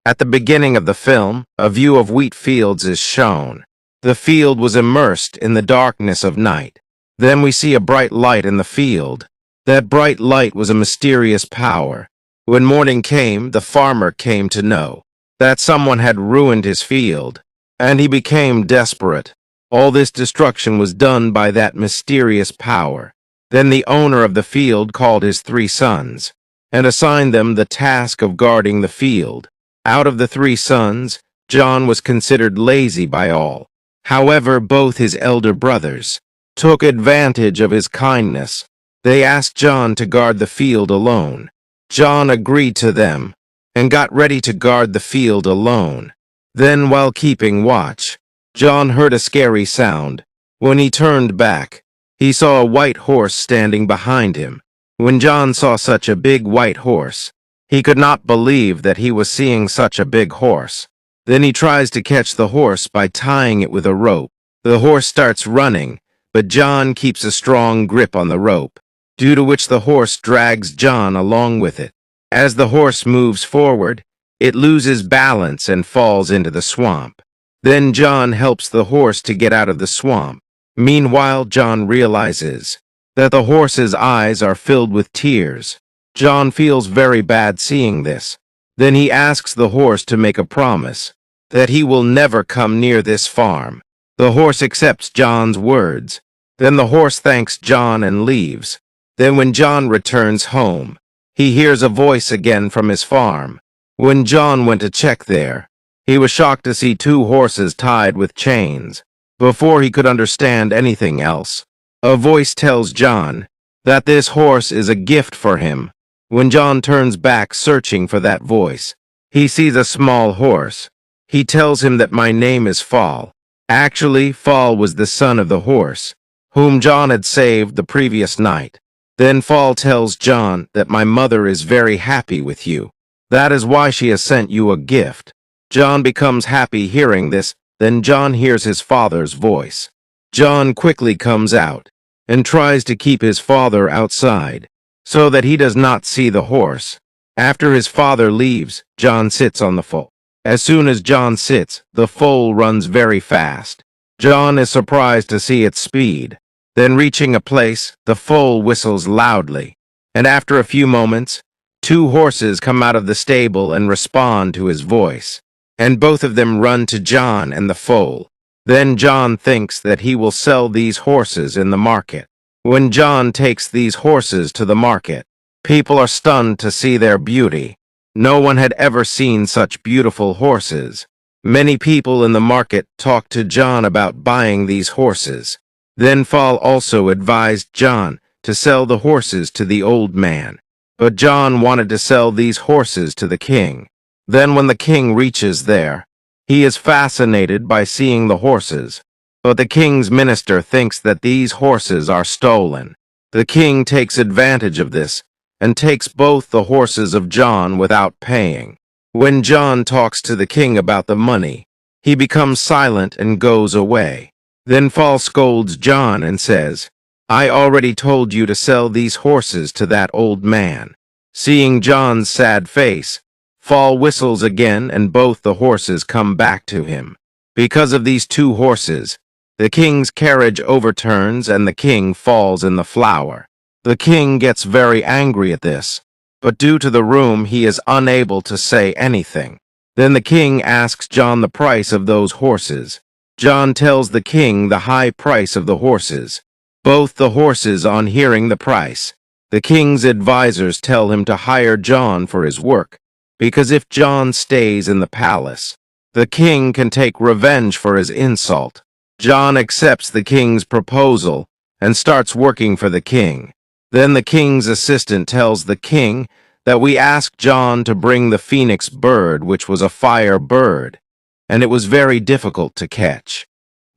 At the beginning of the film, a view of wheat fields is shown. The field was immersed in the darkness of night. Then we see a bright light in the field. That bright light was a mysterious power. When morning came, the farmer came to know that someone had ruined his field, and he became desperate. All this destruction was done by that mysterious power. Then the owner of the field called his 3 sons and assigned them the task of guarding the field. Out of the 3 sons, John was considered lazy by all. However, both his elder brothers took advantage of his kindness. They asked John to guard the field alone. John agreed to them and got ready to guard the field alone. Then, while keeping watch, John heard a scary sound. When he turned back, he saw a white horse standing behind him. When John saw such a big white horse, he could not believe that he was seeing such a big horse. Then he tries to catch the horse by tying it with a rope. The horse starts running, but John keeps a strong grip on the rope, due to which the horse drags John along with it. As the horse moves forward, it loses balance and falls into the swamp. Then John helps the horse to get out of the swamp. Meanwhile, John realizes that the horse's eyes are filled with tears. John feels very bad seeing this. Then he asks the horse to make a promise that he will never come near this farm. The horse accepts John's words. Then the horse thanks John and leaves. Then when John returns home, he hears a voice again from his farm. When John went to check there, he was shocked to see 2 horses tied with chains. Before he could understand anything else, a voice tells John that this horse is a gift for him. When John turns back searching for that voice, he sees a small horse. He tells him that my name is Fall. Actually, Fall was the son of the horse, whom John had saved the previous night. Then Fall tells John that my mother is very happy with you. That is why she has sent you a gift. John becomes happy hearing this. Then John hears his father's voice. John quickly comes out and tries to keep his father outside so that he does not see the horse. After his father leaves, John sits on the foal. As soon as John sits, the foal runs very fast. John is surprised to see its speed. Then reaching a place, the foal whistles loudly, and after a few moments, 2 horses come out of the stable and respond to his voice, and both of them run to John and the foal. Then John thinks that he will sell these horses in the market. When John takes these horses to the market, people are stunned to see their beauty. No one had ever seen such beautiful horses. Many people in the market talked to John about buying these horses. Then Fall also advised John to sell the horses to the old man. But John wanted to sell these horses to the king. Then when the king reaches there, he is fascinated by seeing the horses. But the king's minister thinks that these horses are stolen. The king takes advantage of this and takes both the horses of John without paying. When John talks to the king about the money, he becomes silent and goes away. Then Fall scolds John and says, I already told you to sell these horses to that old man. Seeing John's sad face, Fall whistles again and both the horses come back to him. Because of these 2 horses, the king's carriage overturns and the king falls in the flour. The king gets very angry at this, but due to the room he is unable to say anything. Then the king asks John the price of those horses. John tells the king the high price of the horses. Both the horses, on hearing the price, the king's advisors tell him to hire John for his work, because if John stays in the palace, the king can take revenge for his insult. John accepts the king's proposal and starts working for the king. Then the king's assistant tells the king that we asked John to bring the phoenix bird, which was a fire bird, and it was very difficult to catch.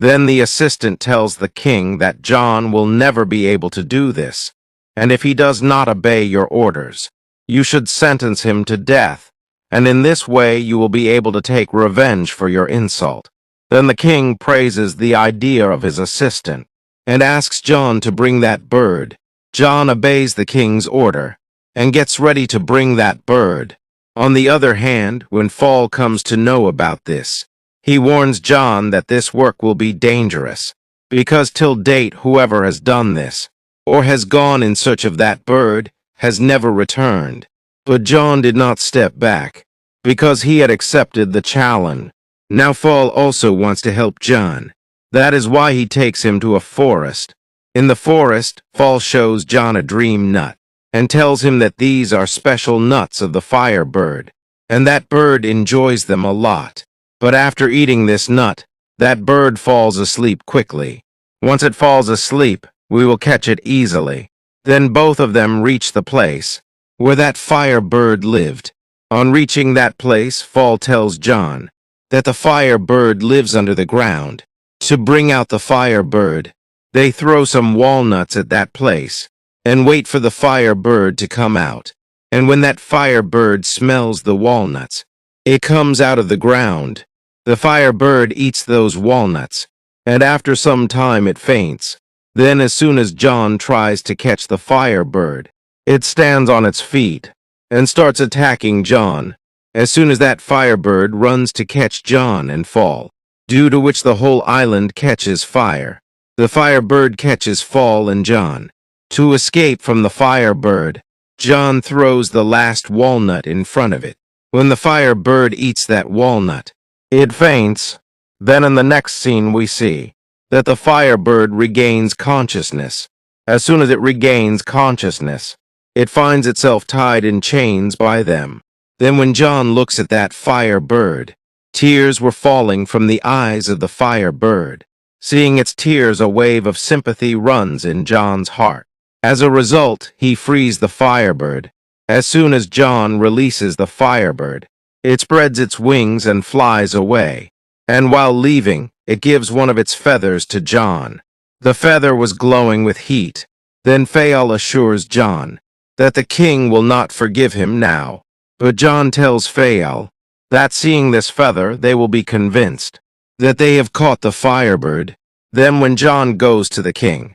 Then the assistant tells the king that John will never be able to do this, and if he does not obey your orders, you should sentence him to death, and in this way you will be able to take revenge for your insult. Then the king praises the idea of his assistant and asks John to bring that bird. John obeys the king's order and gets ready to bring that bird. On the other hand, when Fall comes to know about this, he warns John that this work will be dangerous, because till date whoever has done this, or has gone in search of that bird, has never returned. But John did not step back, because he had accepted the challenge. Now Fall also wants to help John. That is why he takes him to a forest. In the forest, Fall shows John a dream nut, and tells him that these are special nuts of the firebird, and that bird enjoys them a lot. But after eating this nut, that bird falls asleep quickly. Once it falls asleep, we will catch it easily. Then both of them reach the place where that firebird lived. On reaching that place, Fall tells John that the firebird lives under the ground. To bring out the firebird, they throw some walnuts at that place and wait for the firebird to come out. And when that firebird smells the walnuts, it comes out of the ground. The firebird eats those walnuts, and after some time it faints. Then as soon as John tries to catch the firebird, it stands on its feet and starts attacking John. As soon as that firebird runs to catch John and Fall, due to which the whole island catches fire. The firebird catches Fall and John. To escape from the firebird, John throws the last walnut in front of it. When the firebird eats that walnut, it faints. Then in the next scene we see that the firebird regains consciousness. As soon as it regains consciousness, it finds itself tied in chains by them. Then when John looks at that firebird, tears were falling from the eyes of the firebird. Seeing its tears, a wave of sympathy runs in John's heart. As a result, he frees the firebird. As soon as John releases the firebird, it spreads its wings and flies away. And while leaving, it gives one of its feathers to John. The feather was glowing with heat. Then Fael assures John that the king will not forgive him now. But John tells Fael that seeing this feather, they will be convinced that they have caught the firebird. Then when John goes to the king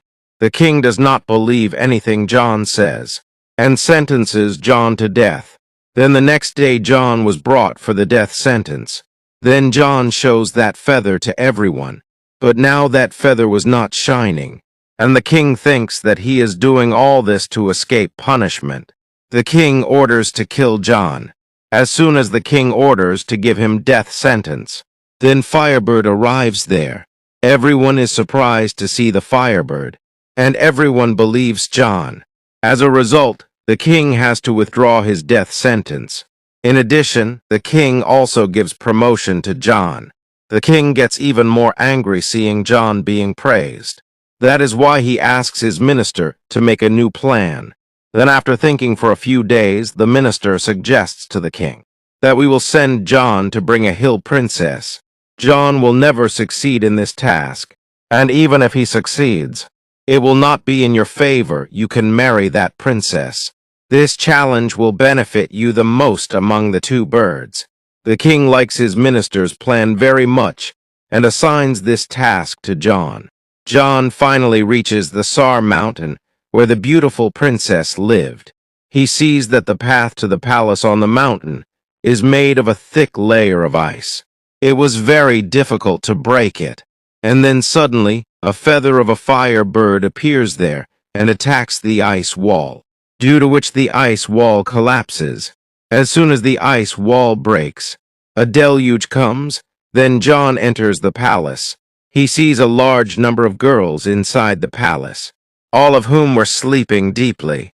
does not believe anything John says, and sentences John to death. Then the next day John was brought for the death sentence. Then John shows that feather to everyone, but now that feather was not shining, and the king thinks that he is doing all this to escape punishment. The king orders to kill John. As soon as the king orders to give him death sentence, then Firebird arrives there. Everyone is surprised to see the Firebird, and everyone believes John. As a result, the king has to withdraw his death sentence. In addition, the king also gives promotion to John. The king gets even more angry seeing John being praised. That is why he asks his minister to make a new plan. Then after thinking for a few days, the minister suggests to the king that we will send John to bring a hill princess. John will never succeed in this task, and even if he succeeds, it will not be in your favor. You can marry that princess. This challenge will benefit you the most among the two birds. The king likes his minister's plan very much and assigns this task to John. John finally reaches the Sar Mountain, where the beautiful princess lived. He sees that the path to the palace on the mountain is made of a thick layer of ice. It was very difficult to break it. And then suddenly, a feather of a firebird appears there and attacks the ice wall, due to which the ice wall collapses. As soon as the ice wall breaks, a deluge comes. Then John enters the palace. He sees a large number of girls inside the palace, all of whom were sleeping deeply.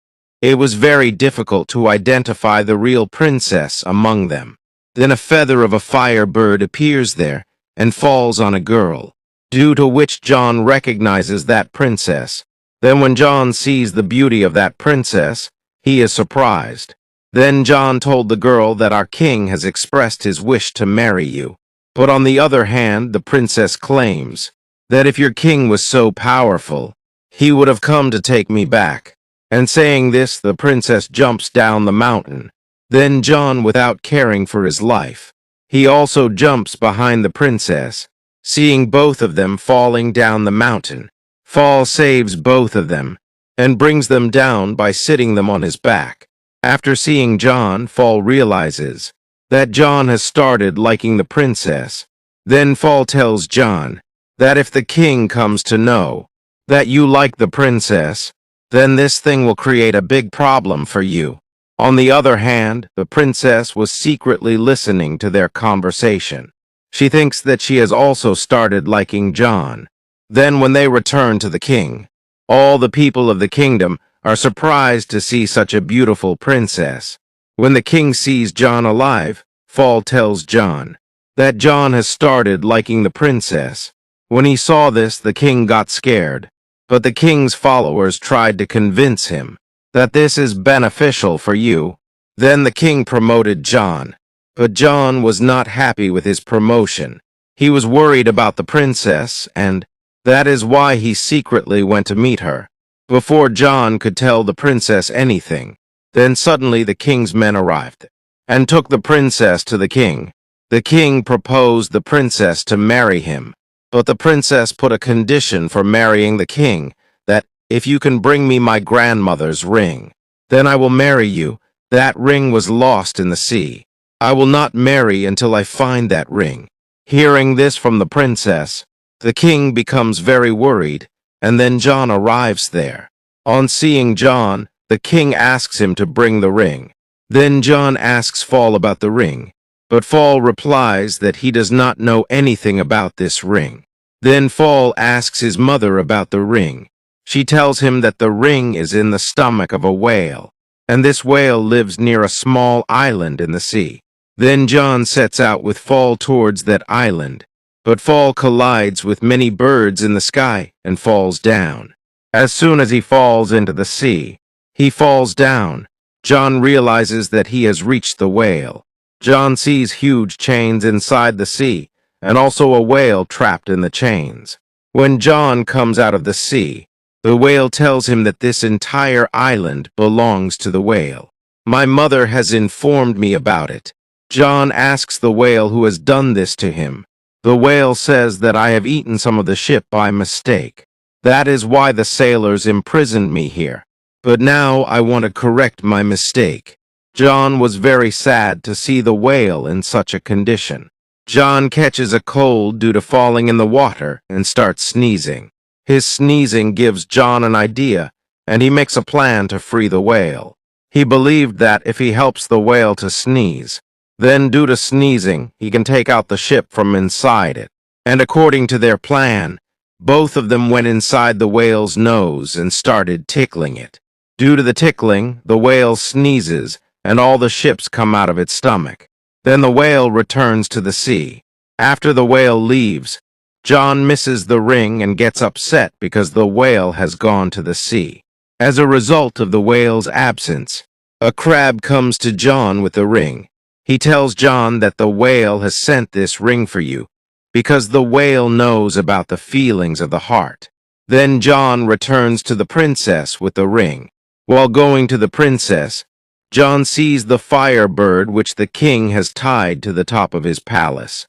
It was very difficult to identify the real princess among them. Then a feather of a firebird appears there and falls on a girl, due to which John recognizes that princess. Then when John sees the beauty of that princess, he is surprised. Then John told the girl that our king has expressed his wish to marry you. But on the other hand, the princess claims that if your king was so powerful, he would have come to take me back. And saying this, the princess jumps down the mountain. Then John, without caring for his life, he also jumps behind the princess. Seeing both of them falling down the mountain, Fall saves both of them and brings them down by sitting them on his back. After seeing John, Fall realizes that John has started liking the princess. Then Fall tells John that if the king comes to know that you like the princess, then this thing will create a big problem for you. On the other hand, the princess was secretly listening to their conversation. She thinks that she has also started liking John. Then when they return to the king, all the people of the kingdom are surprised to see such a beautiful princess. When the king sees John alive, Fall tells John that John has started liking the princess. When he saw this, the king got scared, but the king's followers tried to convince him that this is beneficial for you. Then the king promoted John, but John was not happy with his promotion. He was worried about the princess, and that is why he secretly went to meet her, before John could tell the princess anything. Then suddenly the king's men arrived, and took the princess to the king. The king proposed the princess to marry him, but the princess put a condition for marrying the king, that if you can bring me my grandmother's ring, then I will marry you. That ring was lost in the sea. I will not marry until I find that ring. Hearing this from the princess, the king becomes very worried, and then John arrives there. On seeing John, the king asks him to bring the ring. Then John asks Fall about the ring, but Fall replies that he does not know anything about this ring. Then Fall asks his mother about the ring. She tells him that the ring is in the stomach of a whale, and this whale lives near a small island in the sea. Then John sets out with Fall towards that island, but Fall collides with many birds in the sky and falls down. As soon as he falls into the sea, he falls down. John realizes that he has reached the whale. John sees huge chains inside the sea, and also a whale trapped in the chains. When John comes out of the sea, the whale tells him that this entire island belongs to the whale. My mother has informed me about it. John asks the whale who has done this to him. The whale says that I have eaten some of the ship by mistake. That is why the sailors imprisoned me here. But now I want to correct my mistake. John was very sad to see the whale in such a condition. John catches a cold due to falling in the water and starts sneezing. His sneezing gives John an idea, and he makes a plan to free the whale. He believed that if he helps the whale to sneeze, then due to sneezing, he can take out the ship from inside it. And according to their plan, both of them went inside the whale's nose and started tickling it. Due to the tickling, the whale sneezes, and all the ships come out of its stomach. Then the whale returns to the sea. After the whale leaves, John misses the ring and gets upset because the whale has gone to the sea. As a result of the whale's absence, a crab comes to John with the ring. He tells John that the whale has sent this ring for you because the whale knows about the feelings of the heart. Then John returns to the princess with the ring. While going to the princess, John sees the firebird which the king has tied to the top of his palace.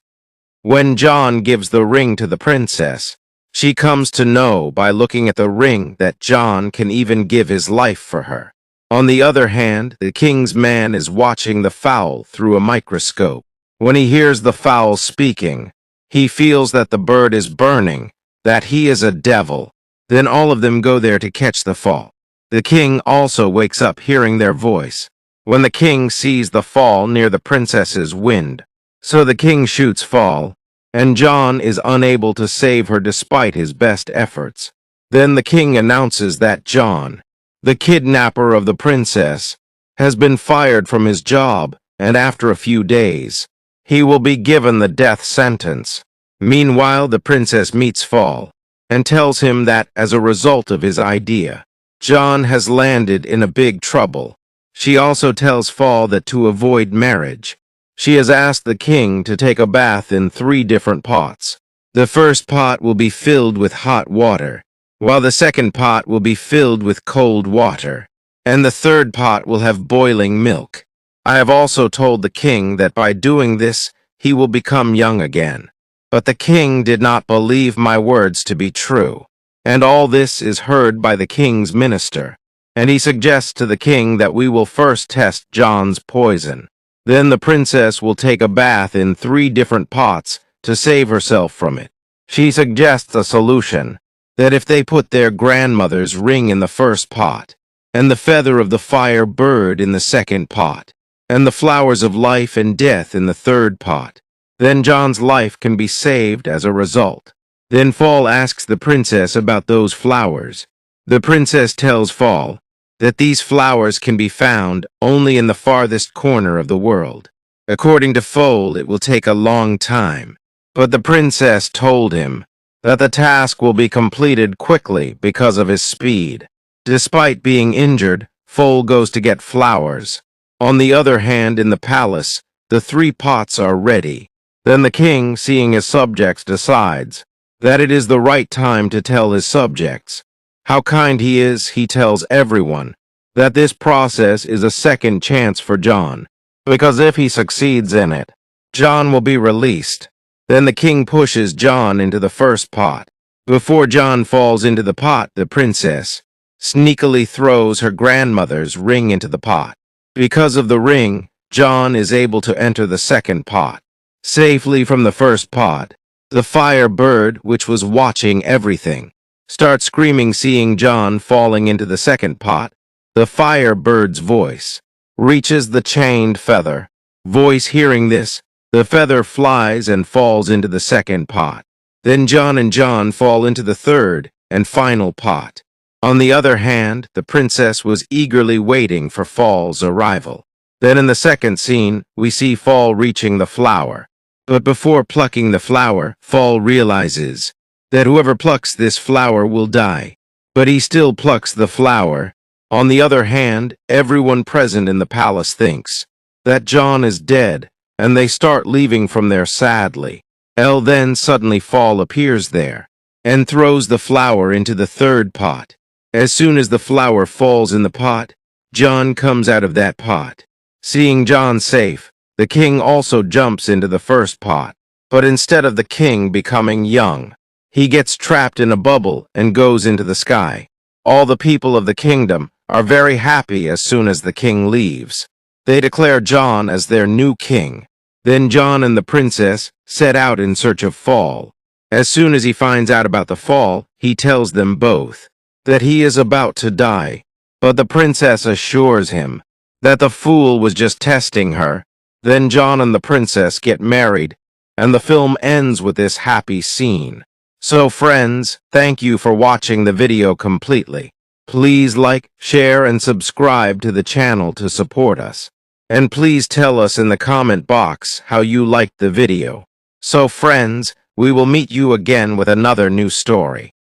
When John gives the ring to the princess, she comes to know by looking at the ring that John can even give his life for her. On the other hand, the king's man is watching the fowl through a microscope. When he hears the fowl speaking, he feels that the bird is burning, that he is a devil. Then all of them go there to catch the fall. The king also wakes up hearing their voice. When the king sees the fall near the princess's wind, so the king shoots Fall, and John is unable to save her despite his best efforts. Then the king announces that John, the kidnapper of the princess, has been fired from his job, and after a few days, he will be given the death sentence. Meanwhile, the princess meets Fall and tells him that as a result of his idea, John has landed in a big trouble. She also tells Fall that to avoid marriage, she has asked the king to take a bath in 3 different pots. The first pot will be filled with hot water, while the second pot will be filled with cold water, and the third pot will have boiling milk. I have also told the king that by doing this, he will become young again. But the king did not believe my words to be true, and all this is heard by the king's minister. and he suggests to the king that we will first test John's poison. Then the princess will take a bath in 3 different pots to save herself from it. She suggests a solution, that if they put their grandmother's ring in the first pot, and the feather of the fire bird in the second pot, and the flowers of life and death in the third pot, then John's life can be saved as a result. Then Fall asks the princess about those flowers. The princess tells Fall that these flowers can be found only in the farthest corner of the world. According to Fall, it will take a long time, but the princess told him that the task will be completed quickly because of his speed. Despite being injured, Fall goes to get flowers. On the other hand, in the palace, the 3 pots are ready. Then the king, seeing his subjects, decides that it is the right time to tell his subjects how kind he is. He tells everyone that this process is a second chance for John, because if he succeeds in it, John will be released. Then the king pushes John into the first pot. Before John falls into the pot, the princess sneakily throws her grandmother's ring into the pot. Because of the ring, John is able to enter the second pot safely from the first pot. The fire bird, which was watching everything, starts screaming, seeing John falling into the second pot. The fire bird's voice reaches the chained feather. Voice hearing this, the feather flies and falls into the second pot. Then John and John fall into the third and final pot. On the other hand, the princess was eagerly waiting for Fall's arrival. Then in the second scene, we see Fall reaching the flower. But before plucking the flower, Fall realizes that whoever plucks this flower will die. But he still plucks the flower. On the other hand, everyone present in the palace thinks that John is dead, and they start leaving from there sadly. Then suddenly Fall appears there and throws the flower into the third pot. As soon as the flower falls in the pot, John comes out of that pot. Seeing John safe, the king also jumps into the first pot. But instead of the king becoming young, he gets trapped in a bubble and goes into the sky. All the people of the kingdom are very happy as soon as the king leaves. They declare John as their new king. Then John and the princess set out in search of Fall. As soon as he finds out about the fall, he tells them both that he is about to die. But the princess assures him that the fool was just testing her. Then John and the princess get married, and the film ends with this happy scene. So friends, thank you for watching the video completely. Please like, share, and subscribe to the channel to support us. And please tell us in the comment box how you liked the video. So friends, we will meet you again with another new story.